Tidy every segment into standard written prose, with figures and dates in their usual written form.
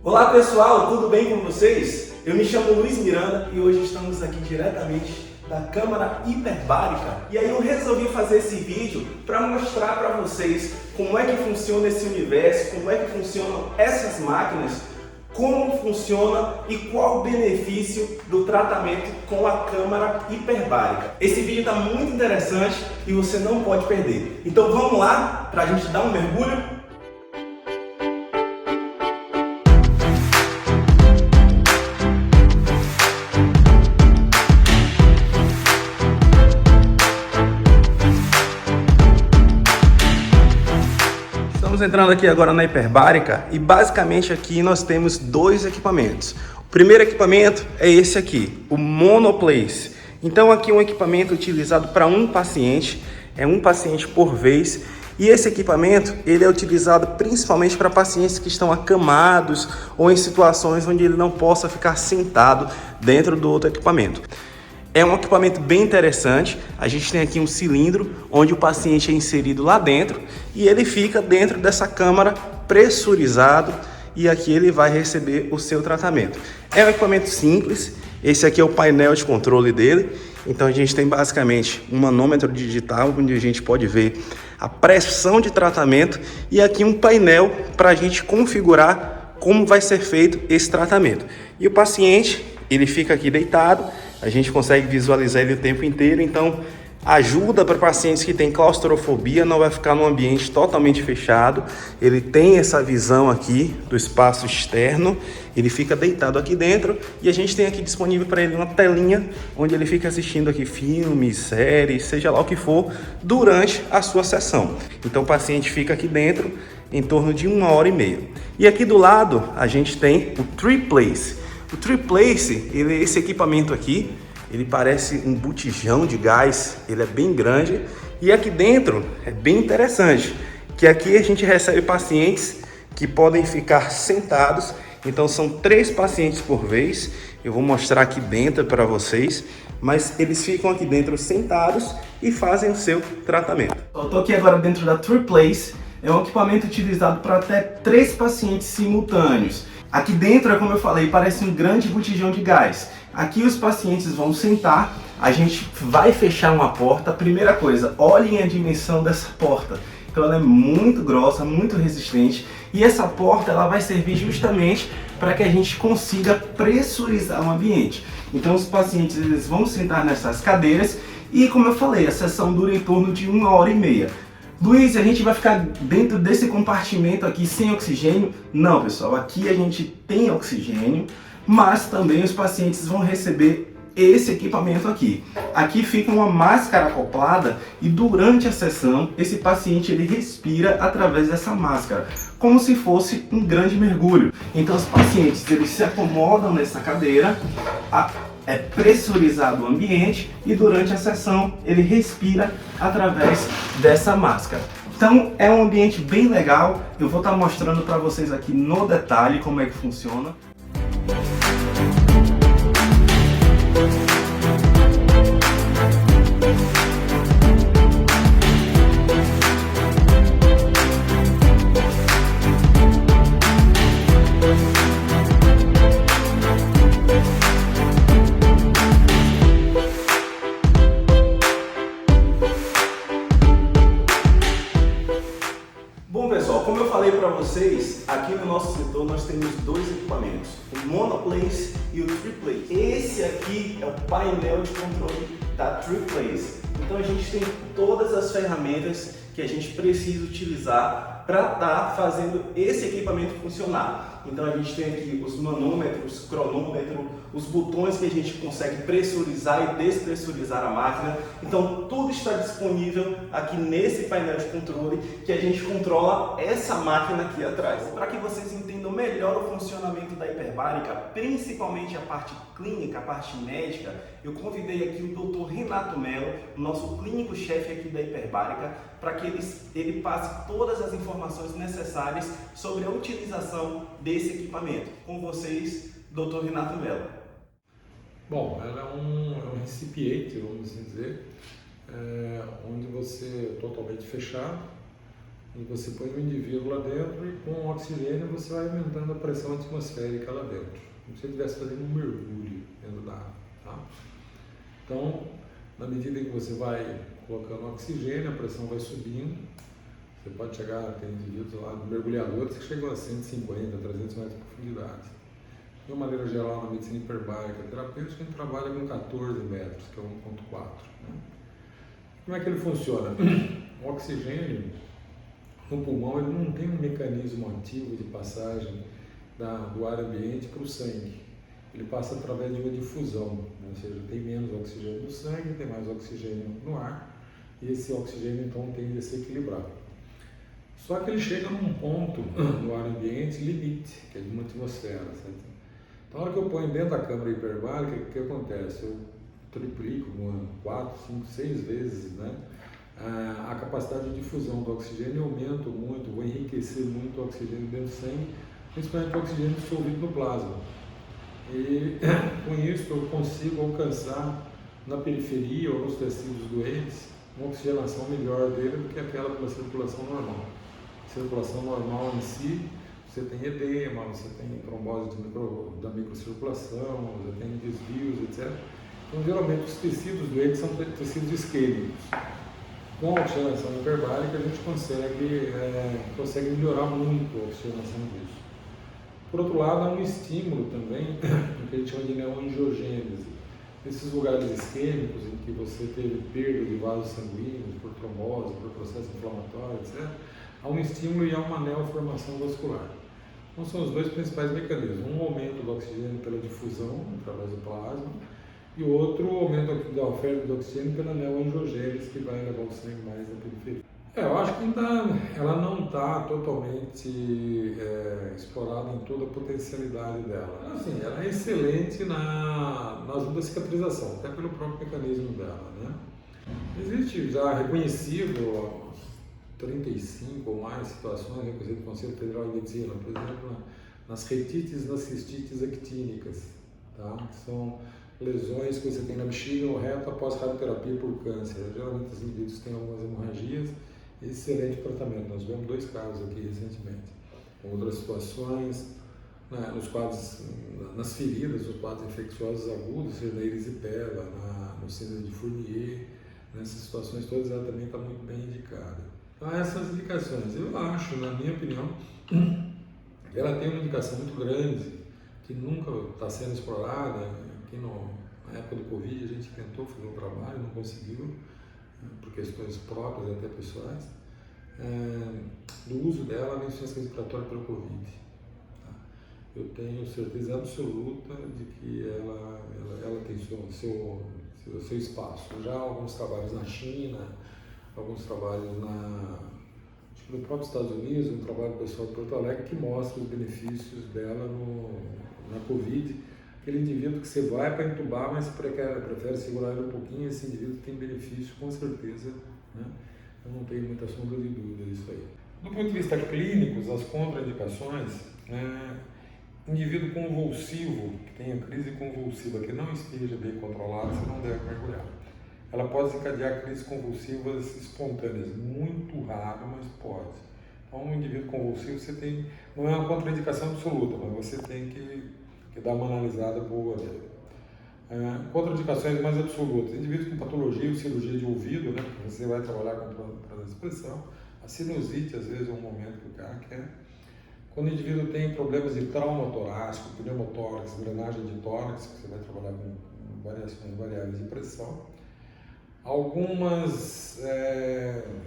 Olá pessoal, tudo bem com vocês? Eu me chamo Luiz Miranda e hoje estamos aqui diretamente da câmara hiperbárica. E aí eu resolvi fazer esse vídeo para mostrar para vocês como é que funciona esse universo, como é que funcionam essas máquinas, como funciona e qual o benefício do tratamento com a câmara hiperbárica. Esse vídeo está muito interessante e você não pode perder. Então vamos lá para a gente dar um mergulho? Estamos entrando aqui agora na hiperbárica e basicamente aqui nós temos dois equipamentos. O primeiro equipamento é esse aqui, o Monoplace. Então aqui é um equipamento utilizado para um paciente, é um paciente por vez. E esse equipamento ele é utilizado principalmente para pacientes que estão acamados ou em situações onde ele não possa ficar sentado dentro do outro equipamento. É um equipamento bem interessante. A gente tem aqui um cilindro onde o paciente é inserido lá dentro e ele fica dentro dessa câmara pressurizado e aqui ele vai receber o seu tratamento. É um equipamento simples. Esse aqui é o painel de controle dele. Então a gente tem basicamente um manômetro digital onde a gente pode ver a pressão de tratamento e aqui um painel para a gente configurar como vai ser feito esse tratamento. E o paciente ele fica aqui deitado. A gente consegue visualizar ele o tempo inteiro, então ajuda para pacientes que têm claustrofobia, não vai ficar num ambiente totalmente fechado. Ele tem essa visão aqui do espaço externo, ele fica deitado aqui dentro e a gente tem aqui disponível para ele uma telinha onde ele fica assistindo aqui filmes, séries, seja lá o que for, durante a sua sessão. Então o paciente fica aqui dentro em torno de 1h30. E aqui do lado a gente tem o TriPlace. O TriPlace, esse equipamento aqui, ele parece um botijão de gás, ele é bem grande e aqui dentro é bem interessante, que aqui a gente recebe pacientes que podem ficar sentados, então são 3 pacientes por vez, eu vou mostrar aqui dentro para vocês, mas eles ficam aqui dentro sentados e fazem o seu tratamento. Eu estou aqui agora dentro da TriPlace, é um equipamento utilizado para até 3 pacientes simultâneos. Aqui dentro, como eu falei, parece um grande botijão de gás. Aqui os pacientes vão sentar, a gente vai fechar uma porta. Primeira coisa, olhem a dimensão dessa porta. Então ela é muito grossa, muito resistente. E essa porta ela vai servir justamente para que a gente consiga pressurizar o ambiente. Então os pacientes eles vão sentar nessas cadeiras e, como eu falei, a sessão dura em torno de 1h30. Luiz, a gente vai ficar dentro desse compartimento aqui sem oxigênio? Não, pessoal, aqui a gente tem oxigênio, mas também os pacientes vão receber esse equipamento aqui. Aqui fica uma máscara acoplada e durante a sessão esse paciente ele respira através dessa máscara, como se fosse um grande mergulho. Então os pacientes eles se acomodam nessa cadeira, é pressurizado o ambiente e durante a sessão ele respira através dessa máscara. Então é um ambiente bem legal, eu vou estar mostrando para vocês aqui no detalhe como é que funciona. Bom pessoal, como eu falei para vocês, aqui no nosso setor nós temos 2 equipamentos, o Monoplace e o TriPlace. Esse aqui é o painel de controle da TriPlace. Então a gente tem todas as ferramentas que a gente precisa utilizar para estar fazendo esse equipamento funcionar. Então a gente tem aqui os manômetros, cronômetro, os botões que a gente consegue pressurizar e despressurizar a máquina. Então tudo está disponível aqui nesse painel de controle que a gente controla essa máquina aqui atrás. Para que vocês entendam melhor o funcionamento da hiperbárica, principalmente a parte clínica, a parte médica, eu convidei aqui o Dr. Renato Mello, o nosso clínico-chefe aqui da hiperbárica, para que ele passe todas as informações necessárias sobre a utilização desse equipamento. Com vocês, Dr. Renato Mello. Bom, ela é um recipiente, vamos assim dizer, onde você é totalmente fechado, e você põe o indivíduo lá dentro e com o oxigênio você vai aumentando a pressão atmosférica lá dentro, como se você estivesse fazendo um mergulho dentro da água. Tá? Então, na medida que você vai colocando oxigênio, a pressão vai subindo. Você pode chegar, tem indivíduos lá, mergulhadores que chegam a 150, 300 metros de profundidade. De uma maneira geral, na medicina hiperbárica terapêutica, a gente trabalha com 14 metros, que é 1,4. Né? Como é que ele funciona? O oxigênio no pulmão ele não tem um mecanismo ativo de passagem do ar ambiente para o sangue. Ele passa através de uma difusão, né? Ou seja, tem menos oxigênio no sangue, tem mais oxigênio no ar, e esse oxigênio então tende a se equilibrar. Só que ele chega num ponto no ar ambiente limite, que é de uma atmosfera. Certo? Então, na hora que eu ponho dentro da câmara hiperbárica, o que acontece? Eu triplico 4, 5, 6 vezes, né, a capacidade de difusão do oxigênio, eu aumento muito, vou enriquecer muito o oxigênio dentro do sangue, principalmente o oxigênio dissolvido no plasma. E com isso eu consigo alcançar na periferia ou nos tecidos doentes uma oxigenação melhor dele do que aquela pela circulação normal. Circulação normal em si, você tem edema, você tem trombose da microcirculação, você tem desvios, etc. Então, geralmente, os tecidos doentes são tecidos isquêmicos. Com a oxigenação hiperbárica, a gente consegue melhorar muito a oxigenação disso. Por outro lado, há um estímulo também, que a gente chama de neoangiogênese. Nesses lugares isquêmicos, em que você teve perda de vasos sanguíneos por trombose, por processo inflamatório, etc., há um estímulo e há uma neoformação vascular. Então, são os dois principais mecanismos. Um aumento do oxigênio pela difusão, através do plasma, e o outro aumento da oferta de oxigênio pela neoangiogênese, que vai levar o sangue mais à periferia. Eu acho que ela não está totalmente explorada em toda a potencialidade dela. Assim, ela é excelente na ajuda da cicatrização, até pelo próprio mecanismo dela. Né? Existe já reconhecido 35 ou mais situações reconhecidas pelo Conselho Federal de Medicina, por exemplo, nas retites, nas cistites actínicas, tá? Que são lesões que você tem na bexiga ou reta após radioterapia por câncer. Geralmente os indivíduos têm algumas hemorragias, excelente tratamento. Nós vemos 2 casos aqui recentemente. Outras situações, né, nos quadros, nas feridas, nos quadros infecciosos agudos, seja na erisipela, no síndrome de Fournier, nessas situações todas ela também está muito bem indicada. Então, essas indicações, eu acho, na minha opinião, ela tem uma indicação muito grande, que nunca está sendo explorada. Aqui na época do Covid a gente tentou fazer um trabalho, não conseguiu, por questões próprias, até pessoais, do uso dela na insuficiência respiratória pelo Covid. Tá? Eu tenho certeza absoluta de que ela tem seu espaço. Já alguns trabalhos na China, alguns trabalhos no próprio Estados Unidos, um trabalho pessoal de Porto Alegre que mostra os benefícios dela na Covid. Aquele indivíduo que você vai para entubar, mas prefere segurar ele um pouquinho, esse indivíduo tem benefício com certeza, né? Eu não tenho muita sombra de dúvida disso aí. Do ponto de vista clínico, as contraindicações, indivíduo convulsivo, que tenha crise convulsiva, que não esteja bem controlado, você não deve mergulhar. Ela pode desencadear crises convulsivas espontâneas, muito raro, mas pode. Então, um indivíduo convulsivo, não é uma contraindicação absoluta, mas você tem que dar uma analisada boa dele. Contraindicações mais absolutas, indivíduos com patologia ou cirurgia de ouvido, né, porque você vai trabalhar com expressão, a sinusite às vezes é um momento que o cara quer. Quando o indivíduo tem problemas de trauma torácico, pneumotórax, drenagem de tórax, que você vai trabalhar com variações variáveis de pressão. Algumas,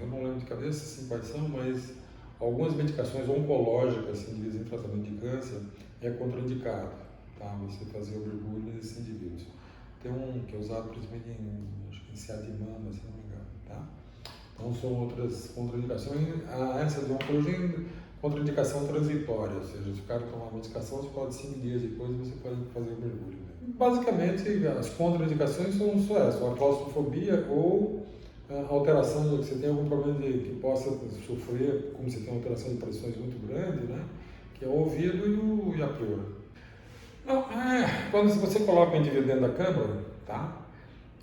eu não lembro de cabeça assim quais são, mas algumas medicações oncológicas, indivíduos em tratamento de câncer, é contraindicado, tá? Você fazer o mergulho nesses indivíduos. Tem um que é usado principalmente em CA de mama, se não me engano, tá? Então são outras contraindicações. Essa de oncologia, contraindicação transitória, ou seja, se o cara tomar a medicação, você pode 5 dias depois você pode fazer o mergulho. Basicamente, as contraindicações são só essas, a claustrofobia ou alteração, você tem algum problema que possa sofrer, como você tem uma alteração de pressões muito grande, né? Que é o ouvido e a pleura. Não, quando você coloca o indivíduo dentro da câmara, tá?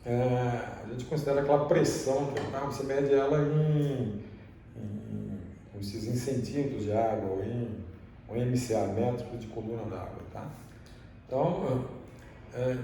A gente considera aquela pressão, tá? Você mede ela em em centímetros de água ou em MCA, metros de coluna d'água, tá? Então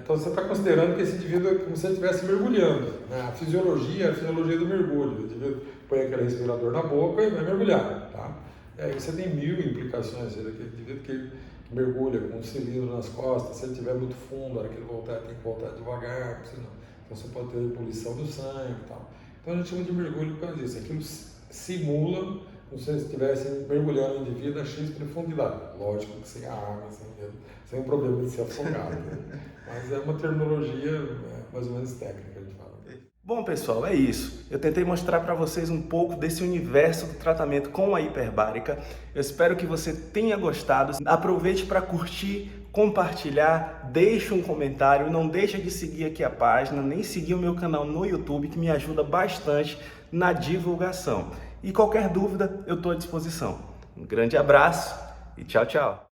você está considerando que esse indivíduo é como se ele estivesse mergulhando, né? A fisiologia é a fisiologia do mergulho. O indivíduo põe aquele respirador na boca e vai mergulhar, tá? E aí você tem 1000 implicações. Aquele indivíduo que mergulha com um cilindro nas costas, se ele estiver muito fundo, na hora que ele voltar, tem que voltar devagar, senão, então você pode ter ebulição do sangue e tal. Então a gente chama de mergulho por causa disso. Aquilo simula como se eles estivessem mergulhando o indivíduo a X profundidade. Lógico que sem a água, sem o problema de ser afogado. Né? Mas é uma terminologia mais ou menos técnica, a gente fala. Bom, pessoal, é isso. Eu tentei mostrar para vocês um pouco desse universo do tratamento com a hiperbárica. Eu espero que você tenha gostado. Aproveite para curtir, compartilhar, deixe um comentário. Não deixa de seguir aqui a página, nem seguir o meu canal no YouTube, que me ajuda bastante na divulgação. E qualquer dúvida, eu estou à disposição. Um grande abraço e tchau, tchau!